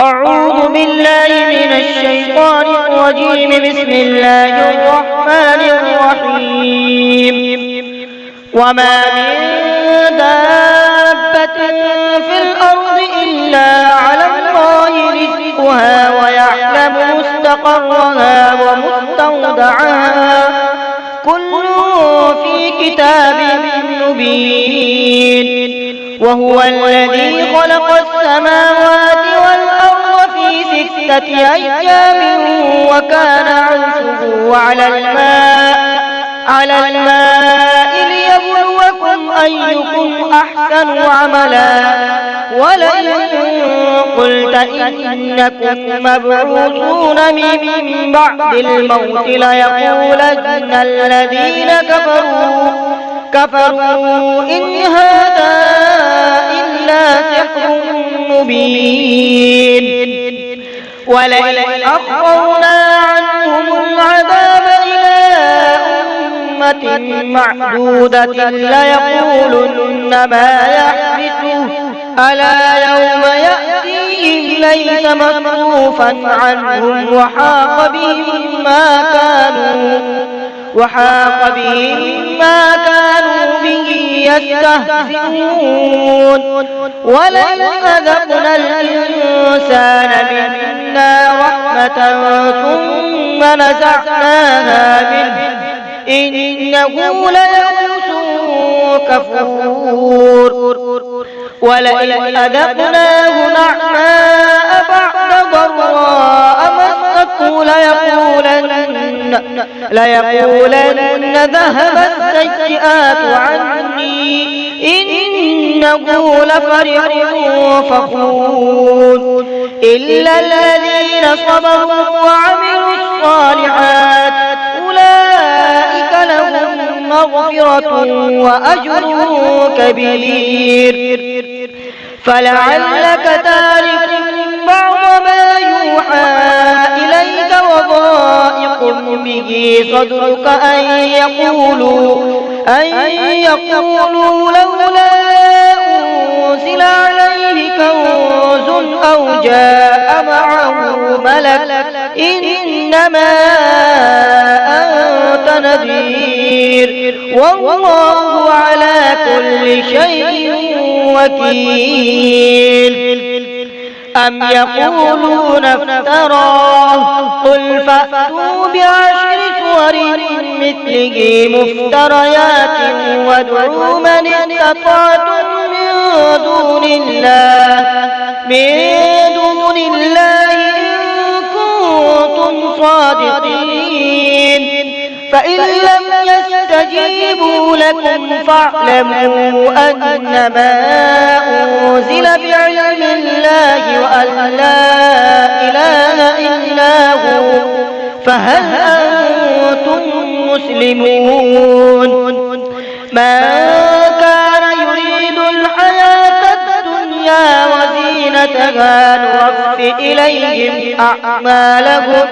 أعوذ بالله من الشيطان الرجيم. بسم الله الرحمن الرحيم. وما من دابة في الأرض إلا على الله رزقها ويعلم مستقرها ومستودعها كل في كتاب مبين. وهو الذي خلق السماوات والأرض في 6 أيام وكان عرشه على الماء ليبلوكم أيكم أحسن عملا. ولئن قلت إنكم مبعوثون من بعد الموت ليقولن الذين كفروا إن هذا إلا سحر مبين. ولئن أخرنا عنهم العذاب إلى أمة معدودة ليقولن ما يحبسه ألا يوم يأتيهم ليس مصروفا عنهم وحاق بهم ما كانوا به يستهزئون. ولئن أذقنا الإنسان منا رحمة ثم نزعناها منه إنه ليئوس كفور. ولئن أذقناه نعماء بعد ضراء مسته ليقولن ذهب السيئات عني إنه لفرح فخور. إلا الذين صبروا وعملوا الصالحات أولئك لهم مغفرة وأجر كبير. فلعلك تارك بعض ما يوحى إليك وضائق به صدرك أن يقولوا لولا أنزل عليه كنز أو جاء معه ملك إنما أنت نذير والله على كل شيء وكيل. أم يقولون افتراه قل فأتوا ب10 سور مثله مفتريات وادعوا من استطعتم من دون الله إن كنتم صادقين. فإن لم يستجيبوا لكم فاعلموا أنما أنزل بعلم الله وأن لا إله إلا هو فهل أنتم مسلمون. من كان يريد الحياة الدنيا وزينتها نوفي إليهم أعمالهم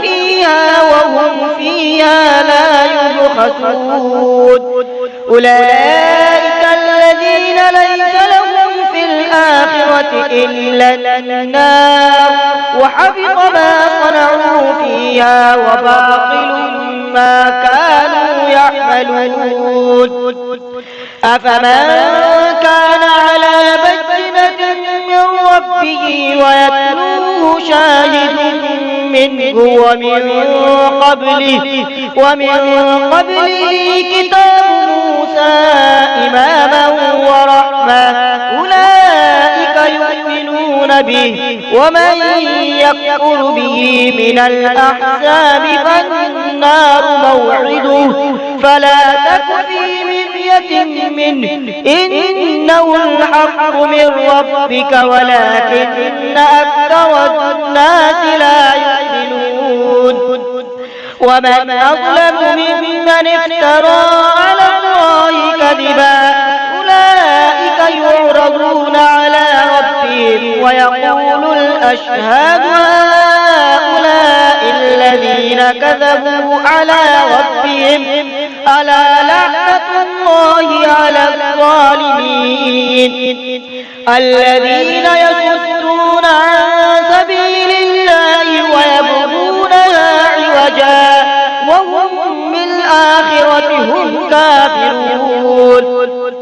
فيها وهم فيها لا يبخسون. أولئك الذين ليس لهم في الآخرة إلا النار وحبط ما صنعوا فيها وباطل ما كانوا يعملون. أفمن كان على بينة من ربه ويتلوه شاهد منه ومن قبله كتاب موسى إماما ورحمة أولئك يؤمنون به. ومن يكفر به من الأحزاب فالنار موعده فلا تك في مرية منه إنه الحق من ربك ولكن أكثر الناس لا يؤمنون. ومن أظلم ممن افترى على الله كذبا أولئك يعرضون على ربهم ويقول الأشهاد هؤلاء الذين كذبوا على ربهم ألا لعنة الله على الظالمين. الذين يصدون الآخرون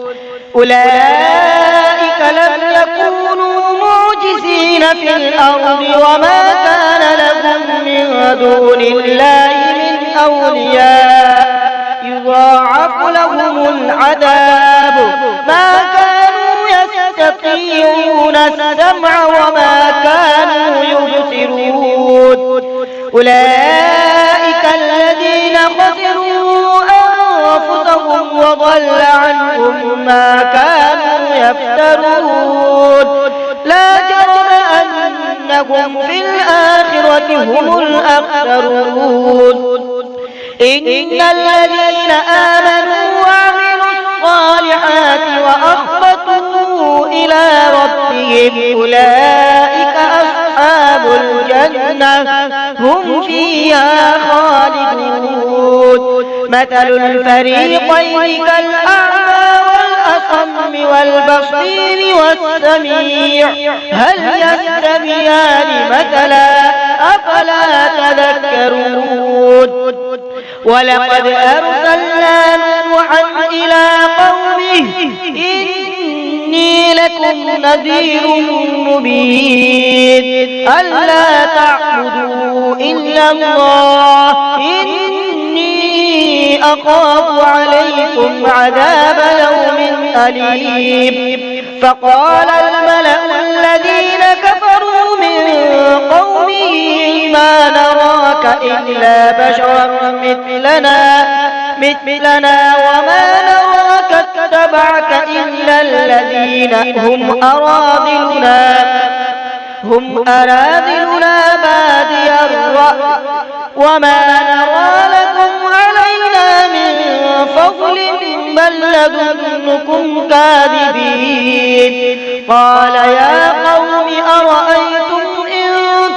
أولئك لم يكونوا معجزين في الأرض وما كان لهم من دون الله من أولياء يضاعف لهم العذاب ما كانوا يستطيعون السمع وما كانوا يبصرون أولئك الذين خسروا أنفسهم وضل عنهم ما كانوا يفترون لا جرم أنهم في الآخرة هم الأخسرون إن الذين آمنوا وعملوا الصالحات وأخبتوا إلى ربهم أولئك أصحاب الجنة هم فيها خالدون مثل الفريقين كالأعمى والأصم والبصير والسميع هل يستويان مثلا أفلا تذكرون ولقد أرسلنا نوحا إلى قومه إني لكم نذير مبين ألا تعبدوا إلا الله إني أخاف عليكم عذاب يوم أليم فقال الملأ الذين كفروا من قومه ما نراك إلا بشرا مثلنا وما نراك اتبعك إلا الذين هم أراذلنا بادي الرأي وما نرى لكم علينا من فضل بل نظنكم كاذبين قال يا قوم أرأيتم إن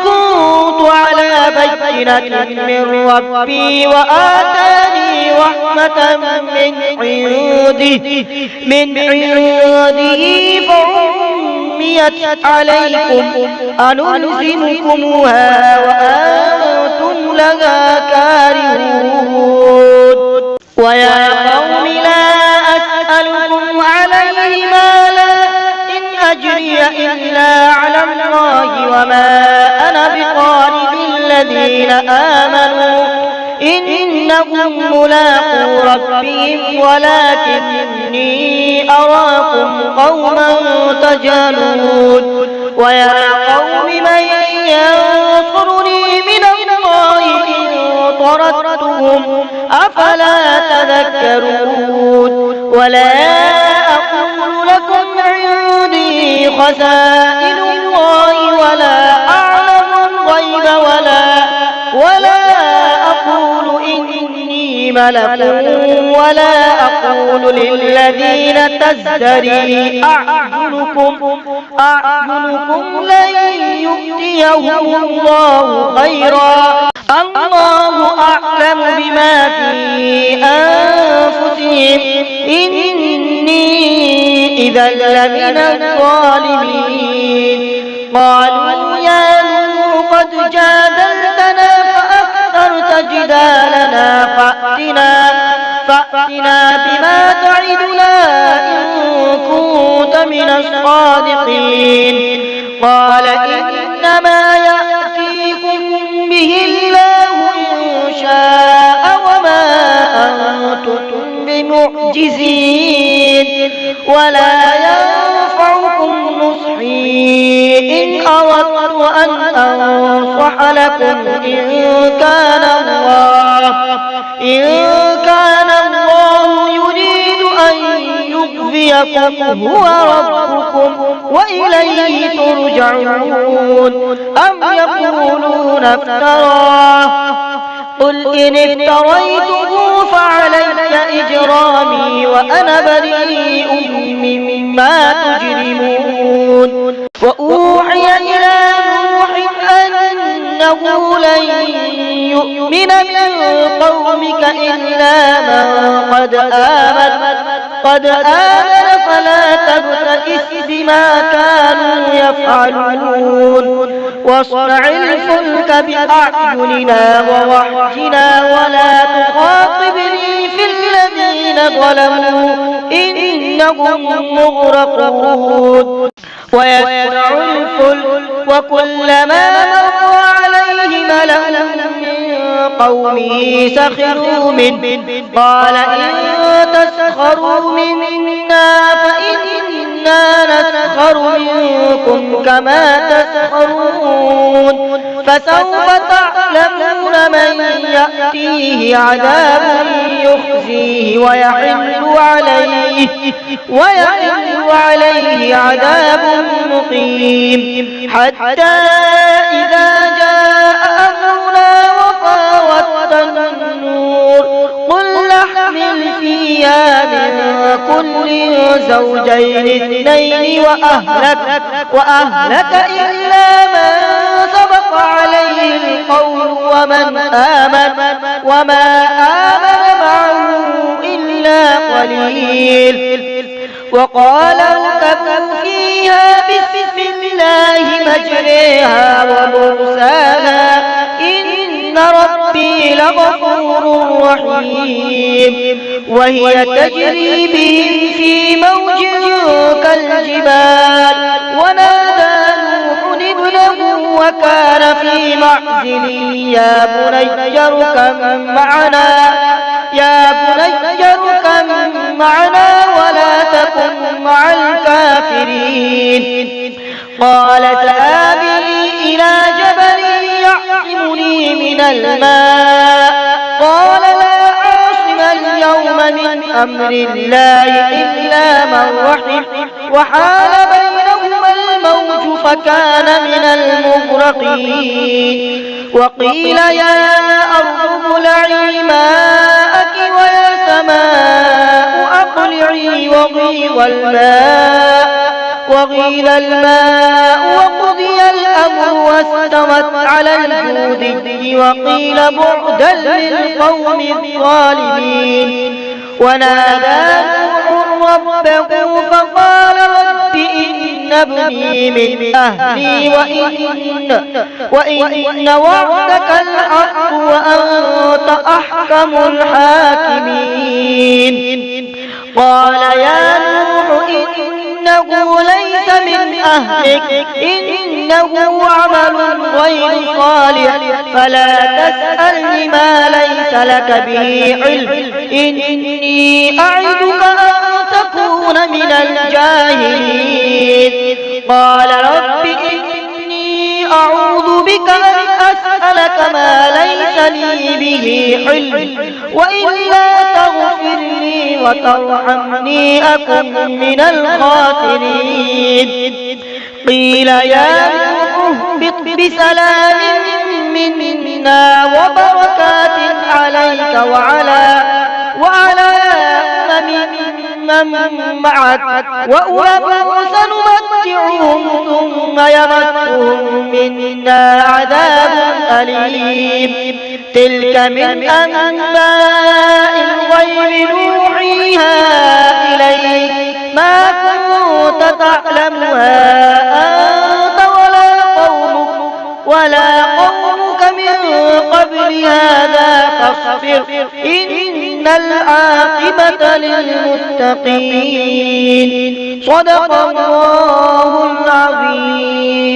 كنت على بينة من ربي وآتاني رحمة من عنده فعميت عليكم أنلزمكموها وأنتم لها كارهون ويا قوم لا أسألكم عليه مالا إن أجري إلا على الله وما أنا بطارد الذين آمنوا إنهم ملاقو ربهم ولكني أراكم قوما تجهلون ويا قوم من ينصرني من الله إن طردتهم أفلا تذكرون ولا أقول لكم عندي خزائن الله ولا أعلم الغيب ولا أقول إني ملك ولا أقول للذين تزدري أعينكم لن يؤتيهم الله خيرا الله أعلم بما في أنفسهم إني إذا لمن الظالمين قالوا يا نوح قد جادلتنا فأكثرت جدالنا فأتنا بما تعدنا إن كنت من الصادقين قال إنما يأتيكم به الله إن شاء وما أنتم بمعجزين ولا ينفعكم نصحي إن أردت أن أنصح لكم إن كان الله يريد أن يغويكم هو ربكم وإليه ترجعون أم يقولون افتراه قل إن افتريته فعلي إجرامي وأنا بريء مما تجرمون وأوحي إلى نوح أنه لن يؤمن من قومك إلا من قد آمن فلا تبتئس بما كانوا يفعلون واصنع الفلك بأعيننا ووحينا ولا تخاطبني في الذين ظلموا إنهم مغرقون ويسرع الفلك وكلما مر عليه ملأ من قومه سخروا منه قال إن تسخروا منا فإنا نسخر منكم كما تسخرون فسوف تعلمون من يأتيه عذاب يخزيه ويحل عليه عذاب مقيم حتى إذا جاء أمرنا وفارت النور قل نحمل فيها من كل زوجين اثنين وأهلك إلا من سبق عليه القول وما آمن معه إلا قليل وقال اركبوا فيها بسم الله مجريها ومرساها إن ربي لغفور رحيم وهي تجري بهم في موج كالجبال ونادى نوح ابنه وكان في معزل يا بني اركب معنا ولا تكن مع الكافرين قال سآوي إلى جبل يعصمني من الماء قال لا عاصم اليوم من أمر الله إلا من رحم وحال بينهما الموج فكان من المغرقين وقيل يا أرض ابلعي ماءك ويا سماء أقلعي وغيل الماء وقضي الأمر واستوت على الجودي وقيل بعدا للقوم الظالمين ونادى نوح ربه فقال رب إن ابني من أهلي وإن وعدك الحق وأنت أحكم الحاكمين قال يا نوح إنه ليس من أهلك إنه عمل غير صالح فلا تسألني ما ليس لك به علم إني أعدك أن تكون من الجاهلين قال رب إني أعوذ بك أن أسألك ما ليس لي به علم وإلا تغفر لي وترحمني أكن من الخاسرين قيل يا نوح اهبط بسلام منا وبركات عليك وعلى من معك سنمتعهم ثم يمسهم منا عذاب أليم تلك من أنباء الغيب نوحيها إليك ما كنت تعلمها أنت ولا قومك من قبل هذا فاصبر إن العاقبة للمتقين صدق الله العظيم.